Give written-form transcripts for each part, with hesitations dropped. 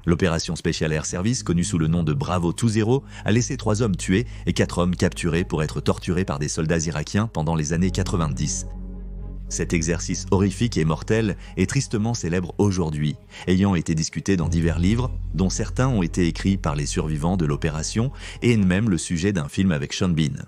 L'opération Special Air Service, connue sous le nom de Bravo 20, a laissé 3 hommes tués et 4 hommes capturés pour être torturés par des soldats irakiens pendant les années 90. Cet exercice horrifique et mortel est tristement célèbre aujourd'hui, ayant été discuté dans divers livres, dont certains ont été écrits par les survivants de l'opération et même le sujet d'un film avec Sean Bean.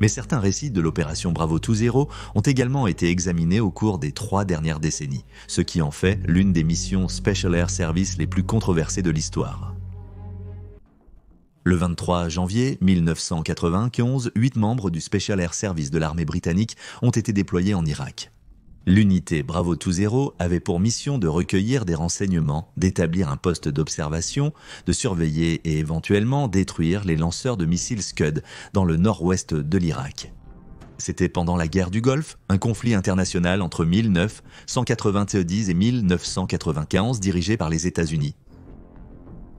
Mais certains récits de l'opération Bravo 20 ont également été examinés au cours des 3 dernières décennies, ce qui en fait l'une des missions Special Air Service les plus controversées de l'histoire. Le 23 janvier 1991, 8 membres du Special Air Service de l'armée britannique ont été déployés en Irak. L'unité Bravo 20 avait pour mission de recueillir des renseignements, d'établir un poste d'observation, de surveiller et éventuellement détruire les lanceurs de missiles Scud dans le nord-ouest de l'Irak. C'était pendant la guerre du Golfe, un conflit international entre 1990 et 1995 dirigé par les États-Unis.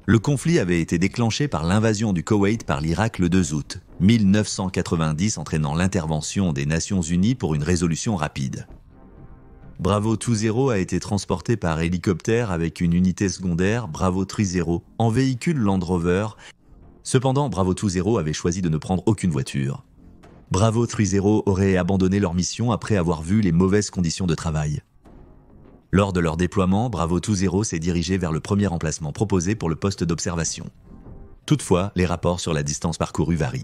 Le conflit avait été déclenché par l'invasion du Koweït par l'Irak le 2 août 1990, entraînant l'intervention des Nations Unies pour une résolution rapide. Bravo 20 a été transporté par hélicoptère avec une unité secondaire Bravo 30 en véhicule Land Rover. Cependant, Bravo 20 avait choisi de ne prendre aucune voiture. Bravo 30 aurait abandonné leur mission après avoir vu les mauvaises conditions de travail. Lors de leur déploiement, Bravo 20 s'est dirigé vers le premier emplacement proposé pour le poste d'observation. Toutefois, les rapports sur la distance parcourue varient.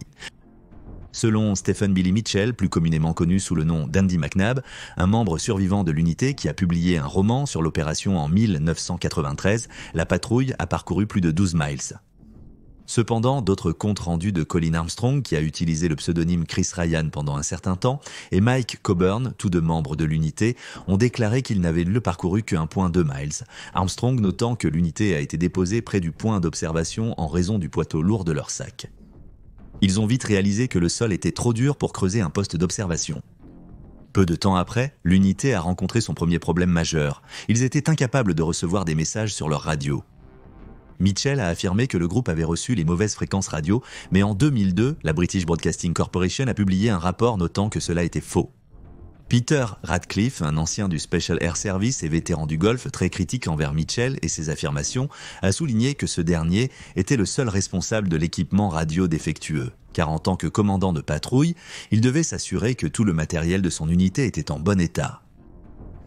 Selon Stephen Billy Mitchell, plus communément connu sous le nom d'Andy McNabb, un membre survivant de l'unité qui a publié un roman sur l'opération en 1993, la patrouille a parcouru plus de 12 miles. Cependant, d'autres comptes rendus de Colin Armstrong, qui a utilisé le pseudonyme Chris Ryan pendant un certain temps, et Mike Coburn, tous 2 membres de l'unité, ont déclaré qu'ils n'avaient parcouru que 1,2 miles. Armstrong notant que l'unité a été déposée près du point d'observation en raison du poids lourd de leur sac. Ils ont vite réalisé que le sol était trop dur pour creuser un poste d'observation. Peu de temps après, l'unité a rencontré son premier problème majeur. Ils étaient incapables de recevoir des messages sur leur radio. Mitchell a affirmé que le groupe avait reçu les mauvaises fréquences radio, mais en 2002, la British Broadcasting Corporation a publié un rapport notant que cela était faux. Peter Radcliffe, un ancien du Special Air Service et vétéran du Golfe très critique envers Mitchell et ses affirmations, a souligné que ce dernier était le seul responsable de l'équipement radio défectueux, car en tant que commandant de patrouille, il devait s'assurer que tout le matériel de son unité était en bon état.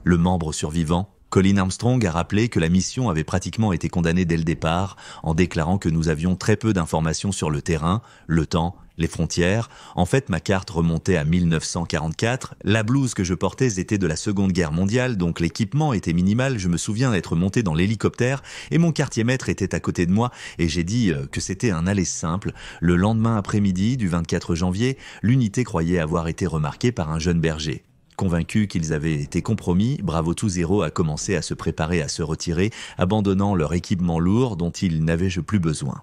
Le membre survivant, Colin Armstrong, a rappelé que la mission avait pratiquement été condamnée dès le départ, en déclarant que nous avions très peu d'informations sur le terrain, le temps, les frontières. En fait, ma carte remontait à 1944. La blouse que je portais était de la Seconde Guerre mondiale, donc l'équipement était minimal. Je me souviens d'être monté dans l'hélicoptère et mon quartier-maître était à côté de moi et j'ai dit que c'était un aller simple. Le lendemain après-midi du 24 janvier, l'unité croyait avoir été remarquée par un jeune berger. Convaincus qu'ils avaient été compromis, Bravo 20 a commencé à se préparer à se retirer, abandonnant leur équipement lourd dont ils n'avaient plus besoin.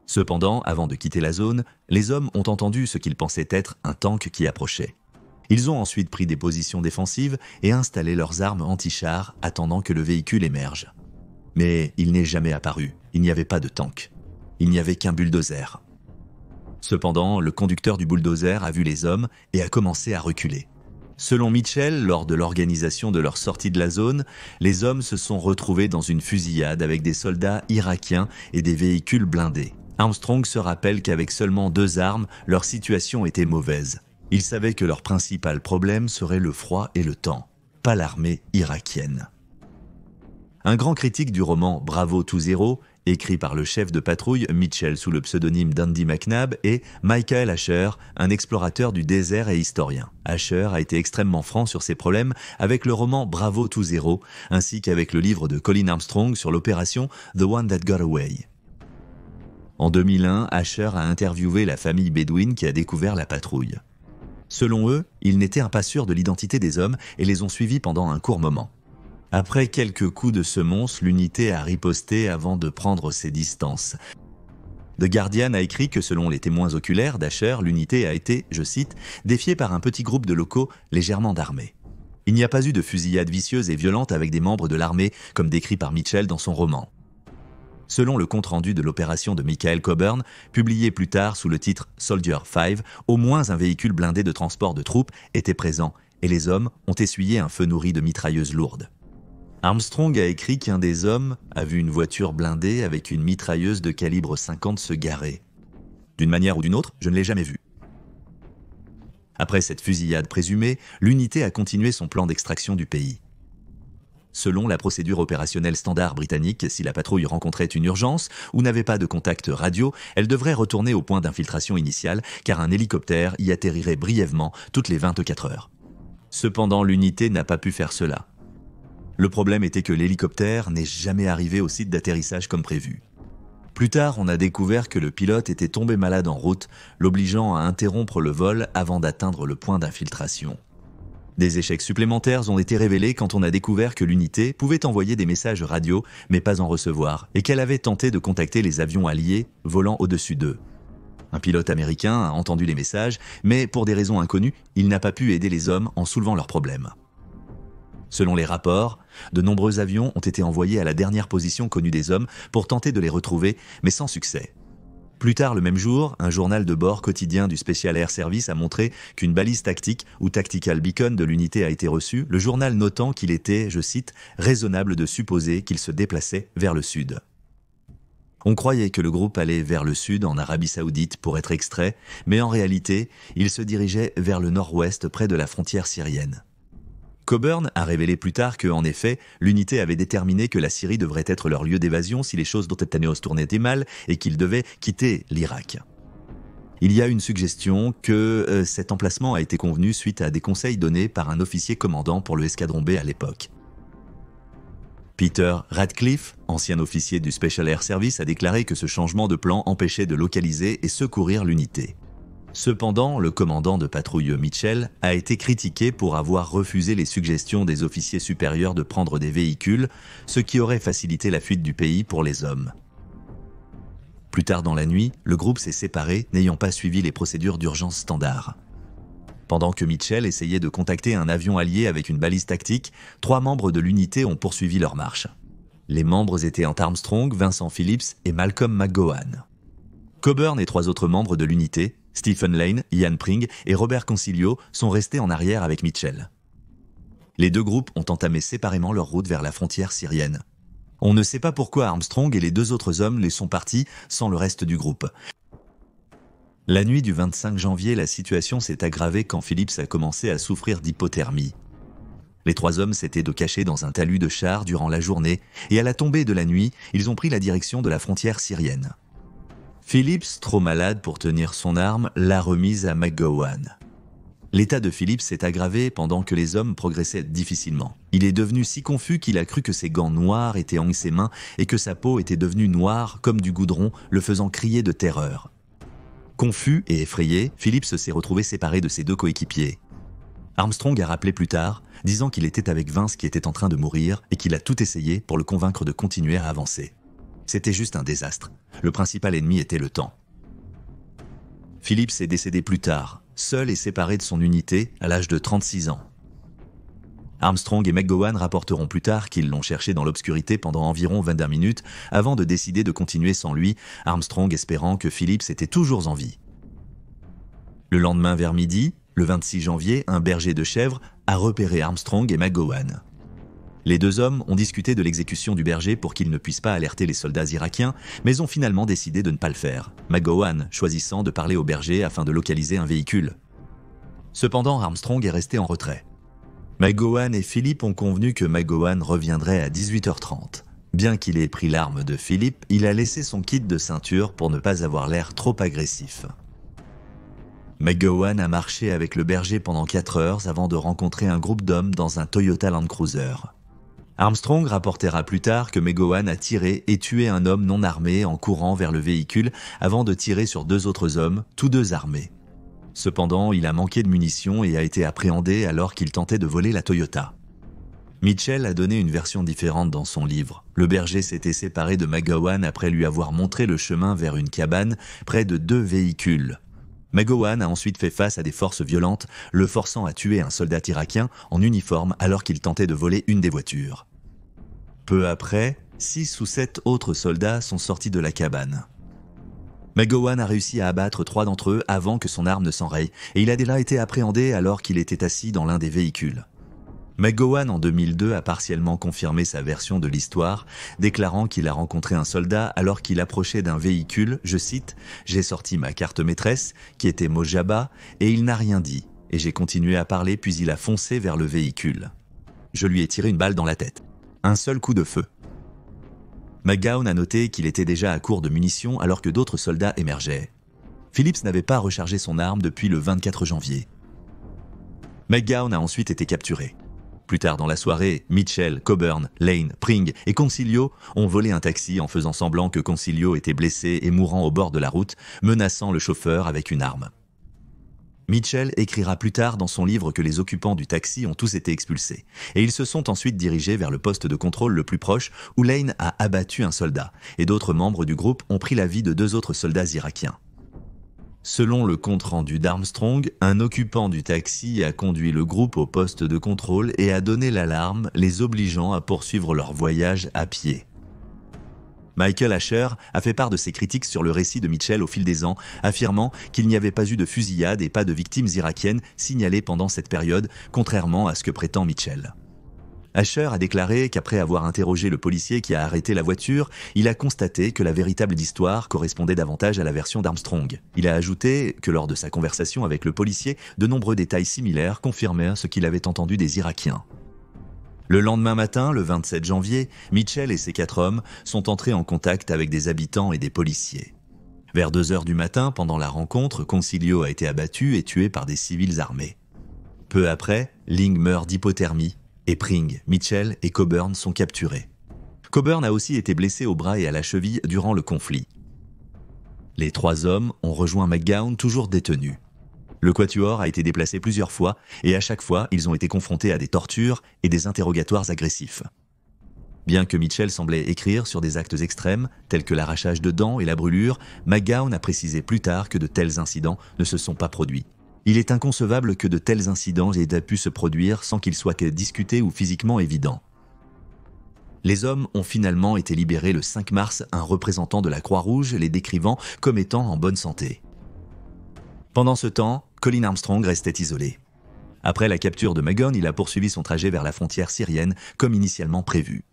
Cependant, avant de quitter la zone, les hommes ont entendu ce qu'ils pensaient être un tank qui approchait. Ils ont ensuite pris des positions défensives et installé leurs armes anti-chars, attendant que le véhicule émerge. Mais il n'est jamais apparu, il n'y avait pas de tank. Il n'y avait qu'un bulldozer. Cependant, le conducteur du bulldozer a vu les hommes et a commencé à reculer. Selon Mitchell, lors de l'organisation de leur sortie de la zone, les hommes se sont retrouvés dans une fusillade avec des soldats irakiens et des véhicules blindés. Armstrong se rappelle qu'avec seulement 2 armes, leur situation était mauvaise. Ils savaient que leur principal problème serait le froid et le temps, pas l'armée irakienne. Un grand critique du roman Bravo 20, écrit par le chef de patrouille Mitchell sous le pseudonyme d'Andy McNabb, et Michael Asher, un explorateur du désert et historien. Asher a été extrêmement franc sur ses problèmes avec le roman Bravo 20, ainsi qu'avec le livre de Colin Armstrong sur l'opération The One That Got Away. En 2001, Asher a interviewé la famille bédouine qui a découvert la patrouille. Selon eux, ils n'étaient pas sûrs de l'identité des hommes et les ont suivis pendant un court moment. Après quelques coups de semonce, l'unité a riposté avant de prendre ses distances. The Guardian a écrit que selon les témoins oculaires d'Asher, l'unité a été, je cite, défiée par un petit groupe de locaux légèrement armés. Il n'y a pas eu de fusillade vicieuse et violente avec des membres de l'armée, comme décrit par Mitchell dans son roman. Selon le compte-rendu de l'opération de Michael Coburn, publié plus tard sous le titre Soldier 5, au moins un véhicule blindé de transport de troupes était présent et les hommes ont essuyé un feu nourri de mitrailleuses lourdes. Armstrong a écrit qu'un des hommes a vu une voiture blindée avec une mitrailleuse de calibre 50 se garer. D'une manière ou d'une autre, je ne l'ai jamais vue. Après cette fusillade présumée, l'unité a continué son plan d'extraction du pays. Selon la procédure opérationnelle standard britannique, si la patrouille rencontrait une urgence ou n'avait pas de contact radio, elle devrait retourner au point d'infiltration initial car un hélicoptère y atterrirait brièvement toutes les 24 heures. Cependant, l'unité n'a pas pu faire cela. Le problème était que l'hélicoptère n'est jamais arrivé au site d'atterrissage comme prévu. Plus tard, on a découvert que le pilote était tombé malade en route, l'obligeant à interrompre le vol avant d'atteindre le point d'infiltration. Des échecs supplémentaires ont été révélés quand on a découvert que l'unité pouvait envoyer des messages radio, mais pas en recevoir, et qu'elle avait tenté de contacter les avions alliés volant au-dessus d'eux. Un pilote américain a entendu les messages, mais pour des raisons inconnues, il n'a pas pu aider les hommes en soulevant leurs problèmes. Selon les rapports, de nombreux avions ont été envoyés à la dernière position connue des hommes pour tenter de les retrouver, mais sans succès. Plus tard le même jour, un journal de bord quotidien du Special Air Service a montré qu'une balise tactique ou tactical beacon de l'unité a été reçue, le journal notant qu'il était, je cite, « raisonnable de supposer qu'il se déplaçait vers le sud ». On croyait que le groupe allait vers le sud en Arabie Saoudite pour être extrait, mais en réalité, il se dirigeait vers le nord-ouest près de la frontière syrienne. Coburn a révélé plus tard que, en effet, l'unité avait déterminé que la Syrie devrait être leur lieu d'évasion si les choses dont Netanyahu tournaient mal et qu'ils devaient quitter l'Irak. Il y a une suggestion que cet emplacement a été convenu suite à des conseils donnés par un officier commandant pour le escadron B à l'époque. Peter Radcliffe, ancien officier du Special Air Service, a déclaré que ce changement de plan empêchait de localiser et secourir l'unité. Cependant, le commandant de patrouille Mitchell a été critiqué pour avoir refusé les suggestions des officiers supérieurs de prendre des véhicules, ce qui aurait facilité la fuite du pays pour les hommes. Plus tard dans la nuit, le groupe s'est séparé, n'ayant pas suivi les procédures d'urgence standard. Pendant que Mitchell essayait de contacter un avion allié avec une balise tactique, 3 membres de l'unité ont poursuivi leur marche. Les membres étaient Ant Armstrong, Vincent Phillips et Malcolm McGowan. Coburn et 3 autres membres de l'unité, Stephen Lane, Ian Pring et Robert Concilio, sont restés en arrière avec Mitchell. Les 2 groupes ont entamé séparément leur route vers la frontière syrienne. On ne sait pas pourquoi Armstrong et les 2 autres hommes les sont partis sans le reste du groupe. La nuit du 25 janvier, la situation s'est aggravée quand Phillips a commencé à souffrir d'hypothermie. Les 3 hommes s'étaient cachés dans un talus de chars durant la journée et à la tombée de la nuit, ils ont pris la direction de la frontière syrienne. Phillips, trop malade pour tenir son arme, l'a remise à McGowan. L'état de Phillips s'est aggravé pendant que les hommes progressaient difficilement. Il est devenu si confus qu'il a cru que ses gants noirs étaient en ses mains et que sa peau était devenue noire comme du goudron, le faisant crier de terreur. Confus et effrayé, Phillips s'est retrouvé séparé de ses 2 coéquipiers. Armstrong a rappelé plus tard, disant qu'il était avec Vince qui était en train de mourir et qu'il a tout essayé pour le convaincre de continuer à avancer. C'était juste un désastre. Le principal ennemi était le temps. Phillips est décédé plus tard, seul et séparé de son unité, à l'âge de 36 ans. Armstrong et McGowan rapporteront plus tard qu'ils l'ont cherché dans l'obscurité pendant environ 22 minutes avant de décider de continuer sans lui, Armstrong espérant que Phillips était toujours en vie. Le lendemain vers midi, le 26 janvier, un berger de chèvres a repéré Armstrong et McGowan. Les 2 hommes ont discuté de l'exécution du berger pour qu'ils ne puissent pas alerter les soldats irakiens, mais ont finalement décidé de ne pas le faire, McGowan choisissant de parler au berger afin de localiser un véhicule. Cependant, Armstrong est resté en retrait. McGowan et Philip ont convenu que McGowan reviendrait à 18h30. Bien qu'il ait pris l'arme de Philip, il a laissé son kit de ceinture pour ne pas avoir l'air trop agressif. McGowan a marché avec le berger pendant 4 heures avant de rencontrer un groupe d'hommes dans un Toyota Land Cruiser. Armstrong rapportera plus tard que McGowan a tiré et tué un homme non armé en courant vers le véhicule avant de tirer sur 2 autres hommes, tous 2 armés. Cependant, il a manqué de munitions et a été appréhendé alors qu'il tentait de voler la Toyota. Mitchell a donné une version différente dans son livre. Le berger s'était séparé de McGowan après lui avoir montré le chemin vers une cabane près de 2 véhicules. McGowan a ensuite fait face à des forces violentes, le forçant à tuer un soldat irakien en uniforme alors qu'il tentait de voler une des voitures. Peu après, 6 ou 7 autres soldats sont sortis de la cabane. McGowan a réussi à abattre 3 d'entre eux avant que son arme ne s'enraye et il a déjà été appréhendé alors qu'il était assis dans l'un des véhicules. McGowan en 2002 a partiellement confirmé sa version de l'histoire, déclarant qu'il a rencontré un soldat alors qu'il approchait d'un véhicule, je cite, « J'ai sorti ma carte maîtresse, qui était Mojaba, et il n'a rien dit, et j'ai continué à parler puis il a foncé vers le véhicule. Je lui ai tiré une balle dans la tête. Un seul coup de feu. » McGowan a noté qu'il était déjà à court de munitions alors que d'autres soldats émergeaient. Phillips n'avait pas rechargé son arme depuis le 24 janvier. McGowan a ensuite été capturé. Plus tard dans la soirée, Mitchell, Coburn, Lane, Pring et Concilio ont volé un taxi en faisant semblant que Concilio était blessé et mourant au bord de la route, menaçant le chauffeur avec une arme. Mitchell écrira plus tard dans son livre que les occupants du taxi ont tous été expulsés, et ils se sont ensuite dirigés vers le poste de contrôle le plus proche où Lane a abattu un soldat, et d'autres membres du groupe ont pris la vie de 2 autres soldats irakiens. Selon le compte-rendu d'Armstrong, un occupant du taxi a conduit le groupe au poste de contrôle et a donné l'alarme, les obligeant à poursuivre leur voyage à pied. Michael Asher a fait part de ses critiques sur le récit de Mitchell au fil des ans, affirmant qu'il n'y avait pas eu de fusillade et pas de victimes irakiennes signalées pendant cette période, contrairement à ce que prétend Mitchell. Asher a déclaré qu'après avoir interrogé le policier qui a arrêté la voiture, il a constaté que la véritable histoire correspondait davantage à la version d'Armstrong. Il a ajouté que lors de sa conversation avec le policier, de nombreux détails similaires confirmèrent ce qu'il avait entendu des Irakiens. Le lendemain matin, le 27 janvier, Mitchell et ses 4 hommes sont entrés en contact avec des habitants et des policiers. Vers 2 heures du matin, pendant la rencontre, Concilio a été abattu et tué par des civils armés. Peu après, Ling meurt d'hypothermie, et Pring, Mitchell et Coburn sont capturés. Coburn a aussi été blessé au bras et à la cheville durant le conflit. Les 3 hommes ont rejoint McGowan toujours détenus. Le quatuor a été déplacé plusieurs fois et à chaque fois, ils ont été confrontés à des tortures et des interrogatoires agressifs. Bien que Mitchell semblait écrire sur des actes extrêmes, tels que l'arrachage de dents et la brûlure, McGowan a précisé plus tard que de tels incidents ne se sont pas produits. Il est inconcevable que de tels incidents aient pu se produire sans qu'ils soient discutés ou physiquement évidents. Les hommes ont finalement été libérés le 5 mars, un représentant de la Croix-Rouge les décrivant comme étant en bonne santé. Pendant ce temps, Colin Armstrong restait isolé. Après la capture de McGowan, il a poursuivi son trajet vers la frontière syrienne comme initialement prévu.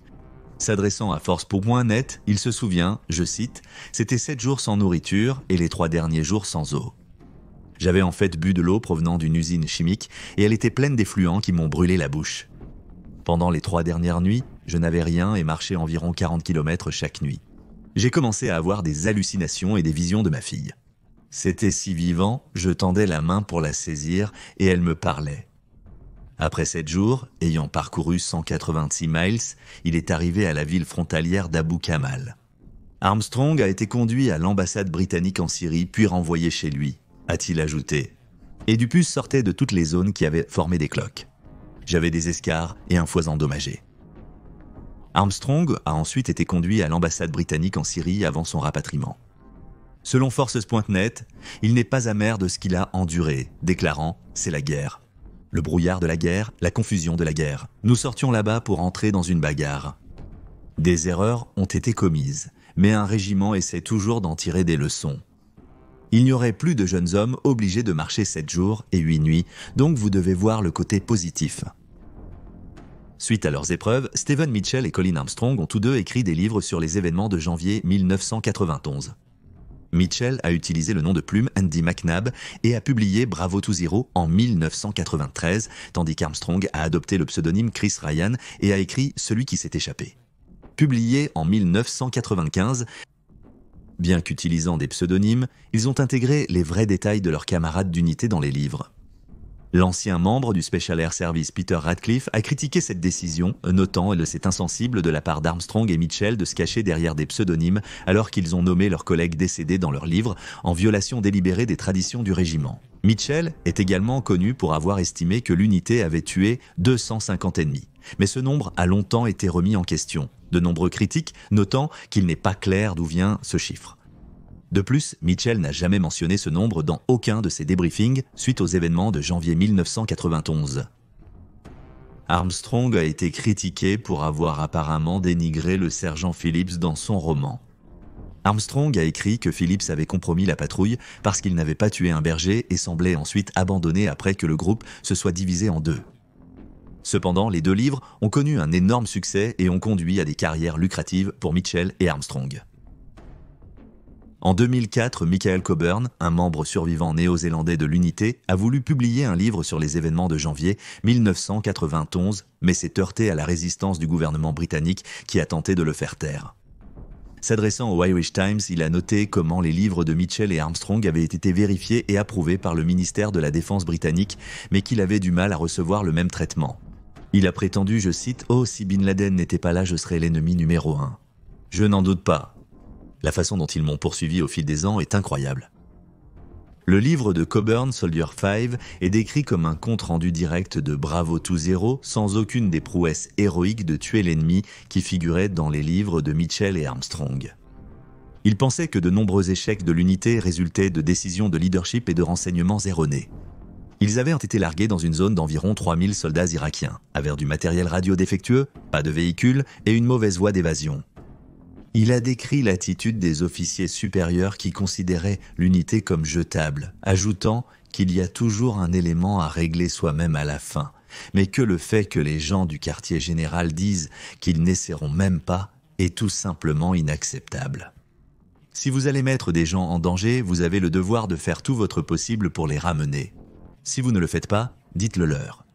S'adressant à Force.net, il se souvient, je cite, « C'était 7 jours sans nourriture et les 3 derniers jours sans eau. J'avais en fait bu de l'eau provenant d'une usine chimique et elle était pleine d'effluents qui m'ont brûlé la bouche. Pendant les 3 dernières nuits, je n'avais rien et marchais environ 40 km chaque nuit. J'ai commencé à avoir des hallucinations et des visions de ma fille. C'était si vivant, je tendais la main pour la saisir et elle me parlait. Après 7 jours, ayant parcouru 186 miles, il est arrivé à la ville frontalière d'Abu Kamal. Armstrong a été conduit à l'ambassade britannique en Syrie puis renvoyé chez lui, a-t-il ajouté. Et du pus sortait de toutes les zones qui avaient formé des cloques. J'avais des escarres et un foie endommagé. Armstrong a ensuite été conduit à l'ambassade britannique en Syrie avant son rapatriement. Selon Forces.net, il n'est pas amer de ce qu'il a enduré, déclarant « c'est la guerre ». Le brouillard de la guerre, la confusion de la guerre. Nous sortions là-bas pour entrer dans une bagarre. Des erreurs ont été commises, mais un régiment essaie toujours d'en tirer des leçons. Il n'y aurait plus de jeunes hommes obligés de marcher 7 jours et 8 nuits, donc vous devez voir le côté positif. Suite à leurs épreuves, Stephen Mitchell et Colin Armstrong ont tous deux écrit des livres sur les événements de janvier 1991. Mitchell a utilisé le nom de plume Andy McNabb et a publié Bravo to Zero en 1993, tandis qu'Armstrong a adopté le pseudonyme Chris Ryan et a écrit Celui qui s'est échappé. Publié en 1995, bien qu'utilisant des pseudonymes, ils ont intégré les vrais détails de leurs camarades d'unité dans les livres. L'ancien membre du Special Air Service Peter Radcliffe a critiqué cette décision, notant « c'est insensible de la part d'Armstrong et Mitchell de se cacher derrière des pseudonymes alors qu'ils ont nommé leurs collègues décédés dans leurs livres en violation délibérée des traditions du régiment ». Mitchell est également connu pour avoir estimé que l'unité avait tué 250 ennemis. Mais ce nombre a longtemps été remis en question, de nombreux critiques notant qu'il n'est pas clair d'où vient ce chiffre. De plus, Mitchell n'a jamais mentionné ce nombre dans aucun de ses débriefings suite aux événements de janvier 1991. Armstrong a été critiqué pour avoir apparemment dénigré le sergent Phillips dans son roman. Armstrong a écrit que Phillips avait compromis la patrouille parce qu'il n'avait pas tué un berger et semblait ensuite abandonné après que le groupe se soit divisé en 2. Cependant, les deux livres ont connu un énorme succès et ont conduit à des carrières lucratives pour Mitchell et Armstrong. En 2004, Michael Coburn, un membre survivant néo-zélandais de l'unité, a voulu publier un livre sur les événements de janvier 1991, mais s'est heurté à la résistance du gouvernement britannique qui a tenté de le faire taire. S'adressant au Irish Times, il a noté comment les livres de Mitchell et Armstrong avaient été vérifiés et approuvés par le ministère de la Défense britannique, mais qu'il avait du mal à recevoir le même traitement. Il a prétendu, je cite, « Oh, si Bin Laden n'était pas là, je serais l'ennemi numéro 1. » Je n'en doute pas. La façon dont ils m'ont poursuivi au fil des ans est incroyable. Le livre de Coburn, Soldier 5, est décrit comme un compte-rendu direct de Bravo 20, sans aucune des prouesses héroïques de tuer l'ennemi qui figuraient dans les livres de Mitchell et Armstrong. Il pensait que de nombreux échecs de l'unité résultaient de décisions de leadership et de renseignements erronés. Ils avaient été largués dans une zone d'environ 3000 soldats irakiens, avec du matériel radio défectueux, pas de véhicules et une mauvaise voie d'évasion. Il a décrit l'attitude des officiers supérieurs qui considéraient l'unité comme jetable, ajoutant qu'il y a toujours un élément à régler soi-même à la fin, mais que le fait que les gens du quartier général disent qu'ils n'essaieront même pas est tout simplement inacceptable. Si vous allez mettre des gens en danger, vous avez le devoir de faire tout votre possible pour les ramener. Si vous ne le faites pas, dites-le leur.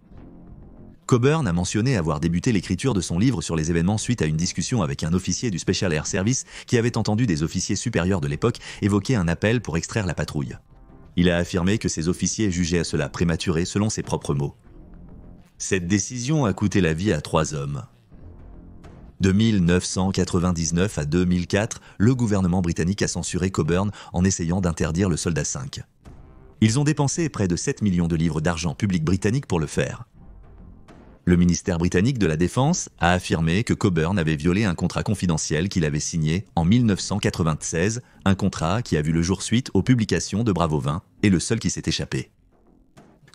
Coburn a mentionné avoir débuté l'écriture de son livre sur les événements suite à une discussion avec un officier du Special Air Service qui avait entendu des officiers supérieurs de l'époque évoquer un appel pour extraire la patrouille. Il a affirmé que ces officiers jugeaient cela prématuré selon ses propres mots. Cette décision a coûté la vie à 3 hommes. De 1999 à 2004, le gouvernement britannique a censuré Coburn en essayant d'interdire le Soldat 5. Ils ont dépensé près de 7 millions de livres d'argent public britannique pour le faire. Le ministère britannique de la Défense a affirmé que Coburn avait violé un contrat confidentiel qu'il avait signé en 1996, un contrat qui a vu le jour suite aux publications de Bravo 20 et le seul qui s'est échappé.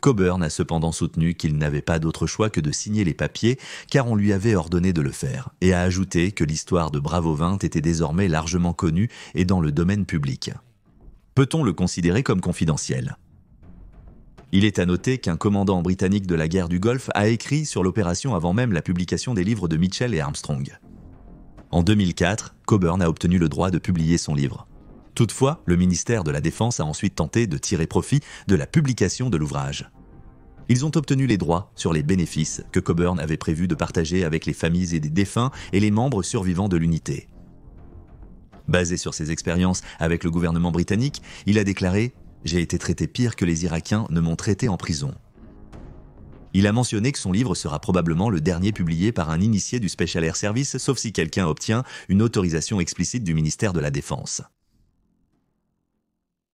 Coburn a cependant soutenu qu'il n'avait pas d'autre choix que de signer les papiers car on lui avait ordonné de le faire et a ajouté que l'histoire de Bravo 20 était désormais largement connue et dans le domaine public. Peut-on le considérer comme confidentiel ? Il est à noter qu'un commandant britannique de la guerre du Golfe a écrit sur l'opération avant même la publication des livres de Mitchell et Armstrong. En 2004, Coburn a obtenu le droit de publier son livre. Toutefois, le ministère de la Défense a ensuite tenté de tirer profit de la publication de l'ouvrage. Ils ont obtenu les droits sur les bénéfices que Coburn avait prévu de partager avec les familles et des défunts et les membres survivants de l'unité. Basé sur ses expériences avec le gouvernement britannique, il a déclaré « J'ai été traité pire que les Irakiens ne m'ont traité en prison ». Il a mentionné que son livre sera probablement le dernier publié par un initié du Special Air Service, sauf si quelqu'un obtient une autorisation explicite du ministère de la Défense.